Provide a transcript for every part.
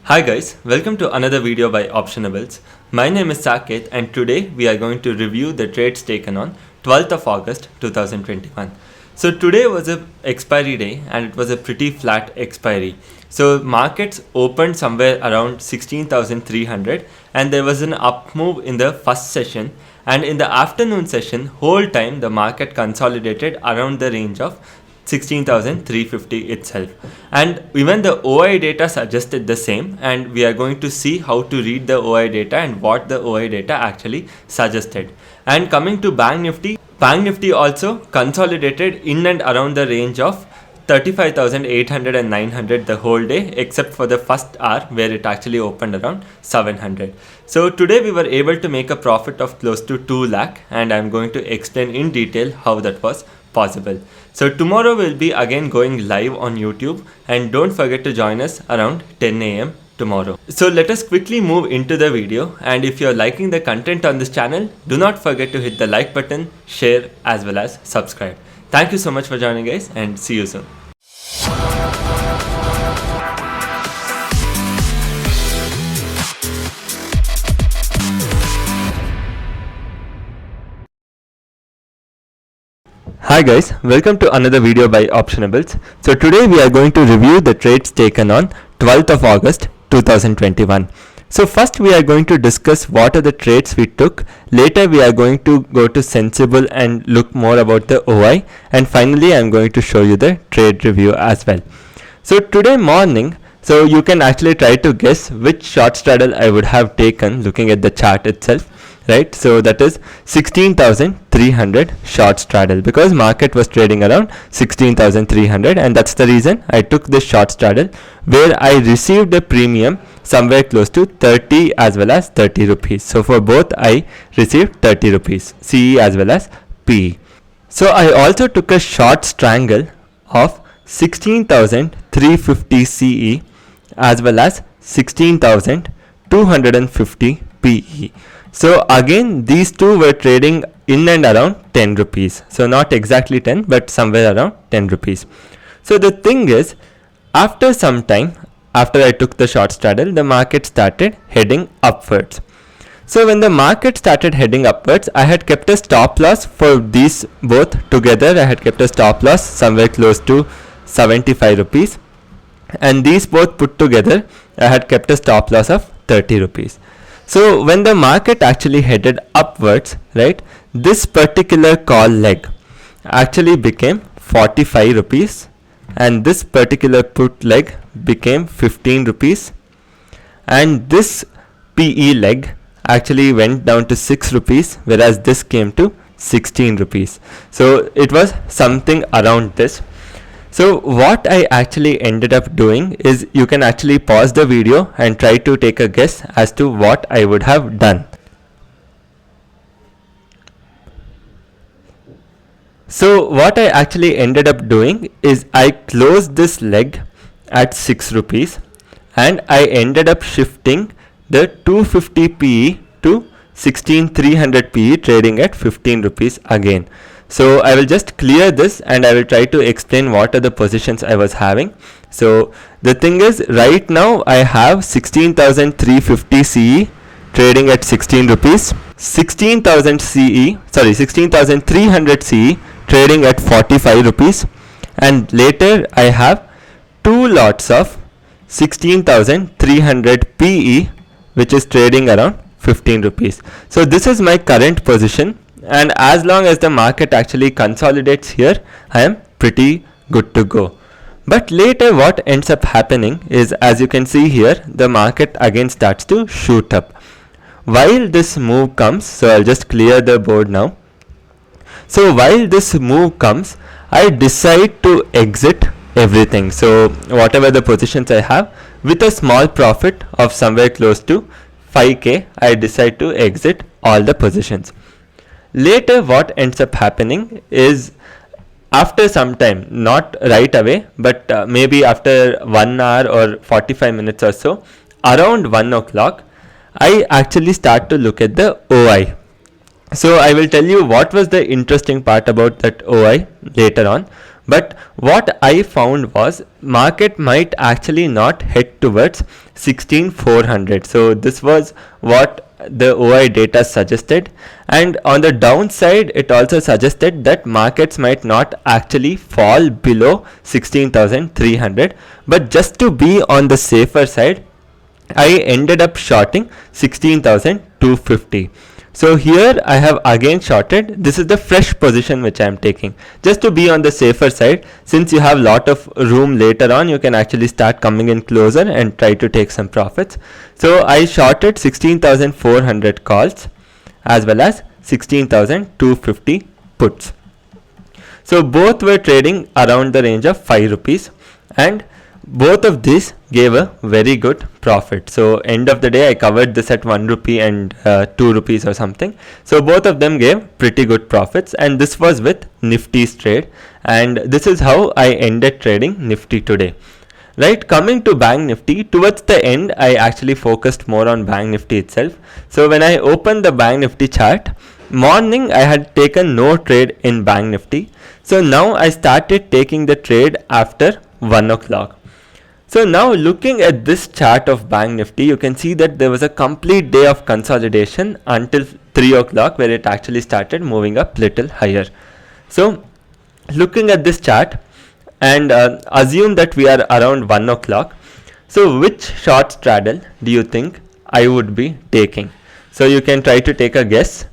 Hi guys, welcome to another video by Optionables. My name is Saket and today we are going to review the trades taken on 12th of August 2021. So today was a expiry day and it was a pretty flat expiry. So markets opened somewhere around 16,300 and there was an up move in the first session, and in the afternoon session whole time the market consolidated around the range of 16,350 itself, and even the OI data suggested the same, and we are going to see how to read the OI data and what the OI data actually suggested. And coming to Bank Nifty also consolidated in and around the range of 35,800 and 900 the whole day, except for the first hour where it actually opened around 700. So today we were able to make a profit of close to 2 lakh, and I'm going to explain in detail how that was possible. So tomorrow we'll be again going live on YouTube, and don't forget to join us around 10 a.m. tomorrow. So let us quickly move into the video, and if you're liking the content on this channel, do not forget to hit the like button, share as well as subscribe. Thank you so much for joining guys, and see you soon. Hi guys, welcome to another video by Optionables. So today we are going to review the trades taken on 12th of August 2021. So first we are going to discuss what are the trades we took. Later we are going to go to Sensible and look more about the OI, and finally I am going to show you the trade review as well. So today morning, so you can actually try to guess which short straddle I would have taken looking at the chart itself. Right, so that is 16,300 short straddle, because market was trading around 16,300, and that's the reason I took this short straddle where I received a premium somewhere close to 30 as well as 30 rupees. So for both I received 30 rupees CE as well as PE. So I also took a short strangle of 16,350 CE as well as 16,250 PE. So again these two were trading in and around 10 rupees. So not exactly 10 but somewhere around 10 rupees. So the thing is, after some time, after I took the short straddle, the market started heading upwards. So when the market started heading upwards, I had kept a stop loss for these both together. I had kept a stop loss somewhere close to 75 rupees, and these both put together I had kept a stop loss of 30 rupees. So when the market actually headed upwards, right, this particular call leg actually became 45 rupees, and this particular put leg became 15 rupees, and this PE leg actually went down to 6 rupees, whereas this came to 16 rupees. So it was something around this. So what I actually ended up doing is, you can actually pause the video and try to take a guess as to what I would have done. So what I actually ended up doing is, I closed this leg at 6 rupees and I ended up shifting the 250 PE to 16,300 PE, trading at 15 rupees again. So I will just clear this and I will try to explain what are the positions I was having. So the thing is, right now I have 16,350 CE trading at 16 rupees, 16,300 CE trading at 45 rupees, and later I have two lots of 16,300 PE which is trading around 15 rupees. So this is my current position, and as long as the market actually consolidates here, I am pretty good to go. But later what ends up happening is, as you can see here, the market again starts to shoot up. While this move comes, so I'll just clear the board now. So while this move comes, I decide to exit everything. So whatever the positions I have, with a small profit of somewhere close to 5k, I decide to exit all the positions. Later what ends up happening is, after some time, not right away, but maybe after 1 hour or 45 minutes or so, around 1 o'clock, I actually start to look at the OI. So I will tell you what was the interesting part about that OI later on. But what I found was market might actually not head towards 16400. So this was what the OI data suggested, and on the downside it also suggested that markets might not actually fall below 16300. But just to be on the safer side, I ended up shorting 16,250. So here I have again shorted. This is the fresh position which I am taking, just to be on the safer side. Since you have lot of room later on, you can actually start coming in closer and try to take some profits. So I shorted 16,400 calls as well as 16,250 puts. So both were trading around the range of 5 rupees, and both of these gave a very good profit. So end of the day I covered this at 1 rupee and 2 rupees or something. So both of them gave pretty good profits, and this was with Nifty's trade, and this is how I ended trading Nifty today. Right, coming to Bank Nifty, towards the end I actually focused more on Bank Nifty itself. So when I opened the Bank Nifty chart, morning I had taken no trade in Bank Nifty. So now I started taking the trade after 1 o'clock. So now looking at this chart of Bank Nifty, you can see that there was a complete day of consolidation until 3 o'clock, where it actually started moving up little higher. So looking at this chart and assume that we are around 1 o'clock. So which short straddle do you think I would be taking? So you can try to take a guess.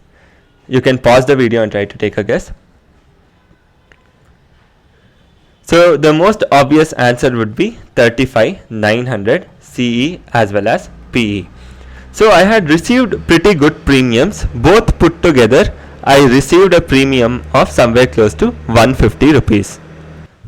You can pause the video and try to take a guess. So the most obvious answer would be 35,900 CE as well as PE. So I had received pretty good premiums. Both put together, I received a premium of somewhere close to 150 rupees.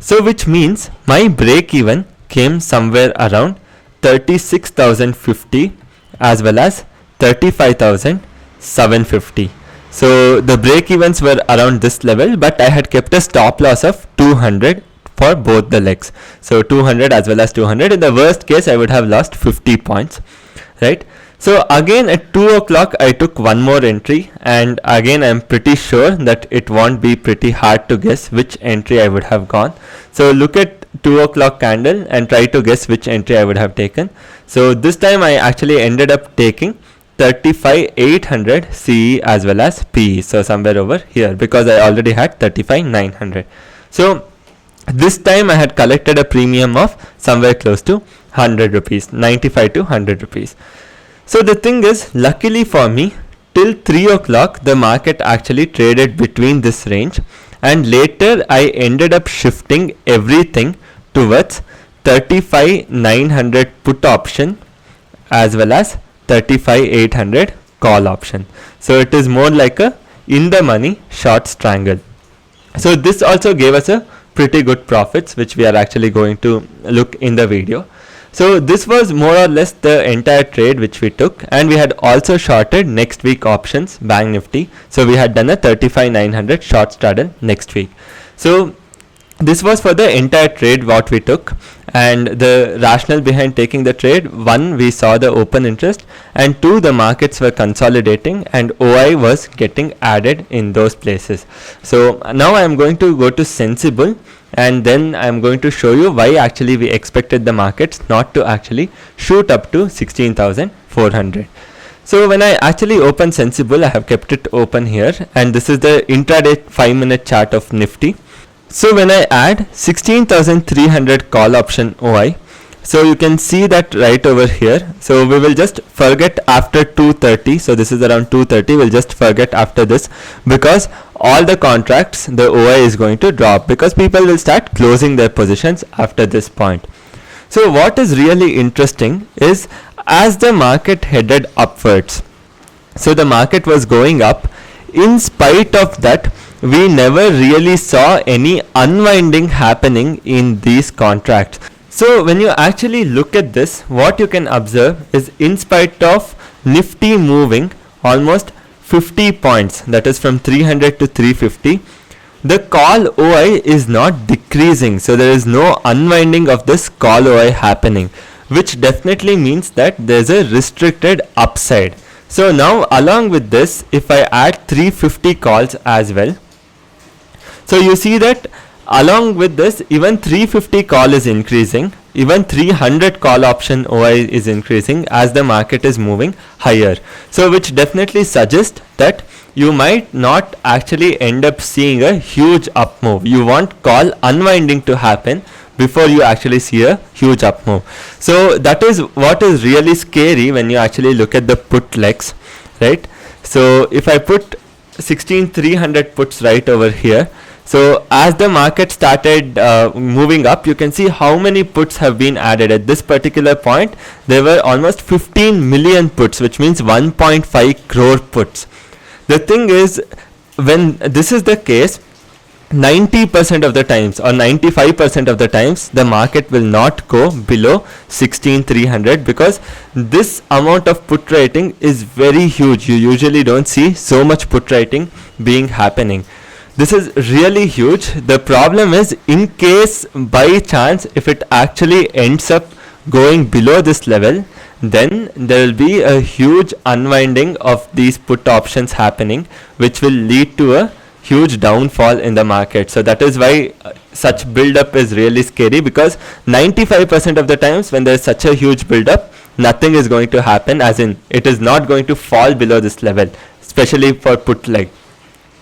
So which means my break even came somewhere around 36,050 as well as 35,750. So the break evens were around this level, but I had kept a stop loss of 200 for both the legs. So 200 as well as 200. In the worst case, I would have lost 50 points, right? So again at 2 o'clock, I took one more entry, and again I'm pretty sure that it won't be pretty hard to guess which entry I would have gone. So look at 2 o'clock candle and try to guess which entry I would have taken. So this time I actually ended up taking 35,800 CE as well as PE. So somewhere over here, because I already had 35,900. So this time I had collected a premium of somewhere close to 100 rupees, 95 to 100 rupees. So the thing is, luckily for me, till 3 o'clock the market actually traded between this range, and later I ended up shifting everything towards 35,900 put option as well as 35,800 call option. So it is more like a in the money short strangle. So this also gave us a pretty good profits, which we are actually going to look in the video. So this was more or less the entire trade which we took, and we had also shorted next week options Bank Nifty. So we had done a 35,900 short straddle next week. So this was for the entire trade what we took, and the rationale behind taking the trade: one, we saw the open interest, and two, the markets were consolidating and OI was getting added in those places. So now I am going to go to Sensible, and then I am going to show you why actually we expected the markets not to actually shoot up to 16,400. So when I actually open Sensible, I have kept it open here, and this is the intraday 5-minute chart of Nifty. So when I add 16,300 call option OI, so you can see that right over here. So we will just forget after 2:30. So this is around 2:30. We'll just forget after this, because all the contracts, the OI is going to drop, because people will start closing their positions after this point. So what is really interesting is, as the market headed upwards, so the market was going up, in spite of that, we never really saw any unwinding happening in these contracts. So when you actually look at this, what you can observe is, in spite of Nifty moving almost 50 points, that is from 300 to 350, the call OI is not decreasing. So there is no unwinding of this call OI happening, which definitely means that there is a restricted upside. So now along with this, if I add 350 calls as well, so you see that along with this, even 350 call is increasing, even 300 call option OI is increasing as the market is moving higher. So which definitely suggests that you might not actually end up seeing a huge up move. You want call unwinding to happen before you actually see a huge up move. So that is what is really scary when you actually look at the put legs, right? So if I put 16300 puts right over here, so as the market started moving up, you can see how many puts have been added. At this particular point, there were almost 15 million puts, which means 1.5 crore puts. The thing is, when this is the case, 90% of the times or 95% of the times the market will not go below 16300, because this amount of put writing is very huge. You usually don't see so much put writing being happening. This is really huge. The problem is, in case by chance if it actually ends up going below this level, then there will be a huge unwinding of these put options happening, which will lead to a huge downfall in the market. So that is why such build up is really scary, because 95% of the times when there is such a huge build up, nothing is going to happen, as in it is not going to fall below this level, especially for put leg.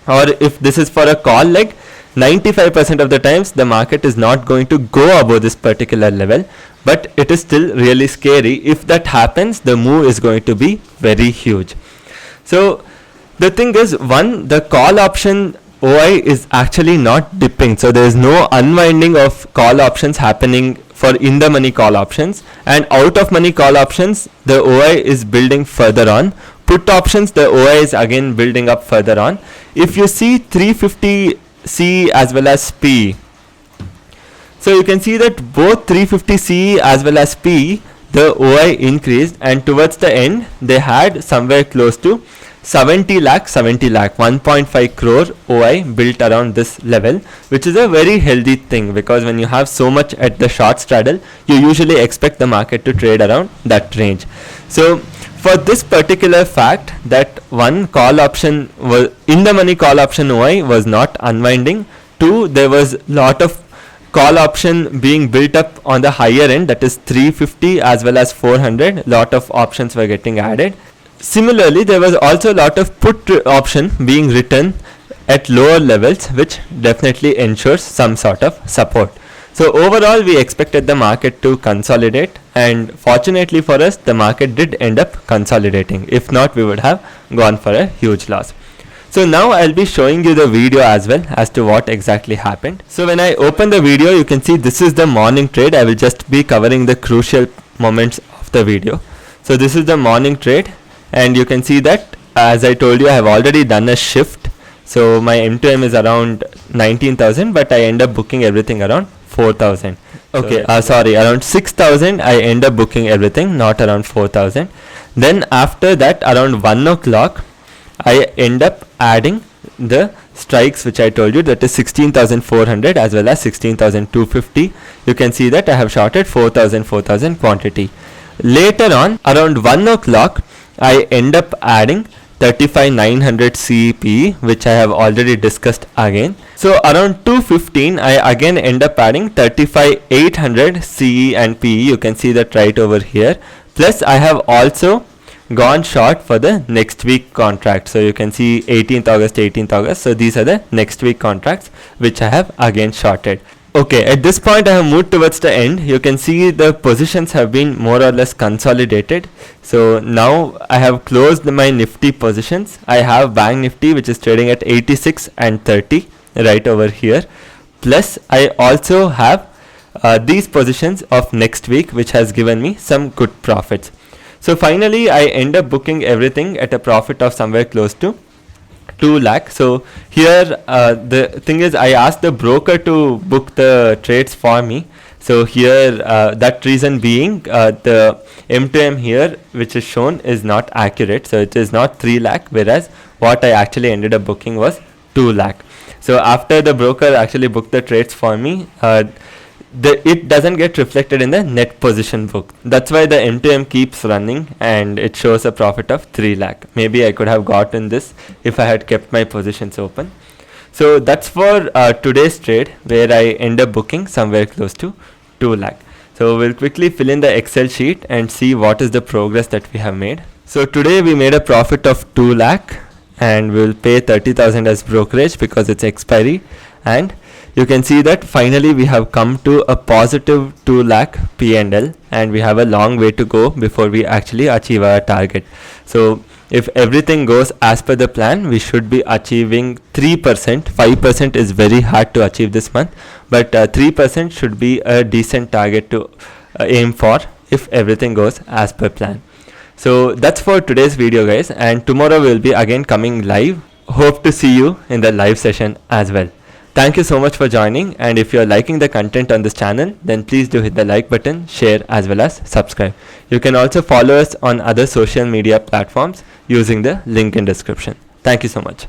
Or if this is for a call leg, 95% of the times the market is not going to go above this particular level, but it is still really scary. If that happens, the move is going to be very huge. So the thing is, one, the call option OI is actually not dipping, so there is no unwinding of call options happening for in the money call options, and out of money call options the OI is building further on. Put options, the OI is again building up further on. If you see 350C as well as P, so you can see that both 350C as well as P, the OI increased, and towards the end they had somewhere close to 70 lakh, 1.5 crore OI built around this level, which is a very healthy thing, because when you have so much at the short straddle, you usually expect the market to trade around that range. So for this particular fact that one, call option was in the money call option OI was not unwinding, two, there was lot of call option being built up on the higher end, that is 350 as well as 400, lot of options were getting added. Similarly, there was also a lot of put option being written at lower levels, which definitely ensures some sort of support. So overall, we expected the market to consolidate, and fortunately for us, the market did end up consolidating. If not, we would have gone for a huge loss. So now I'll be showing you the video as well as to what exactly happened. So when I open the video, you can see this is the morning trade. I will just be covering the crucial moments of the video. So this is the morning trade, and you can see that, as I told you, I have already done a shift. So my M2M is around 19,000, but I end up booking everything around 4,000. Okay, sorry, around 6,000 I end up booking everything, not around 4,000. Then after that, around 1 o'clock, I end up adding the strikes which I told you, that is 16,400 as well as 16,250. You can see that I have shorted 4,000 quantity. Later on, around 1 o'clock, I end up adding 35,900 CPE, which I have already discussed again. So around 2:15, I again end up adding 35,800 CE and PE. You can see that right over here. Plus, I have also gone short for the next week contract. So you can see 18th August. So these are the next week contracts which I have again shorted. Okay, at this point I have moved towards the end. You can see the positions have been more or less consolidated. So now I have closed my Nifty positions. I have Bank Nifty, which is trading at 86 and 30 right over here. Plus I also have these positions of next week, which has given me some good profits. So finally I end up booking everything at a profit of somewhere close to 2 lakh. So here the thing is, I asked the broker to book the trades for me. So here that reason being, the M2M here which is shown is not accurate. So it is not 3 lakh, whereas what I actually ended up booking was 2 lakh. So after the broker actually booked the trades for me, it doesn't get reflected in the net position book. That's why the M2M keeps running and it shows a profit of 3 lakh. Maybe I could have gotten this if I had kept my positions open. So that's for today's trade, where I end up booking somewhere close to 2 lakh. So we'll quickly fill in the Excel sheet and see what is the progress that we have made. So today we made a profit of 2 lakh and we'll pay 30,000 as brokerage because it's expiry, and you can see that finally we have come to a positive 2 lakh P&L, and we have a long way to go before we actually achieve our target. So if everything goes as per the plan, we should be achieving 3%. 5% is very hard to achieve this month, but 3% should be a decent target to aim for if everything goes as per plan. So that's for today's video, guys, and tomorrow we'll be again coming live. Hope to see you in the live session as well. Thank you so much for joining, and if you're liking the content on this channel, then please do hit the like button, share as well as subscribe. You can also follow us on other social media platforms using the link in description. Thank you so much.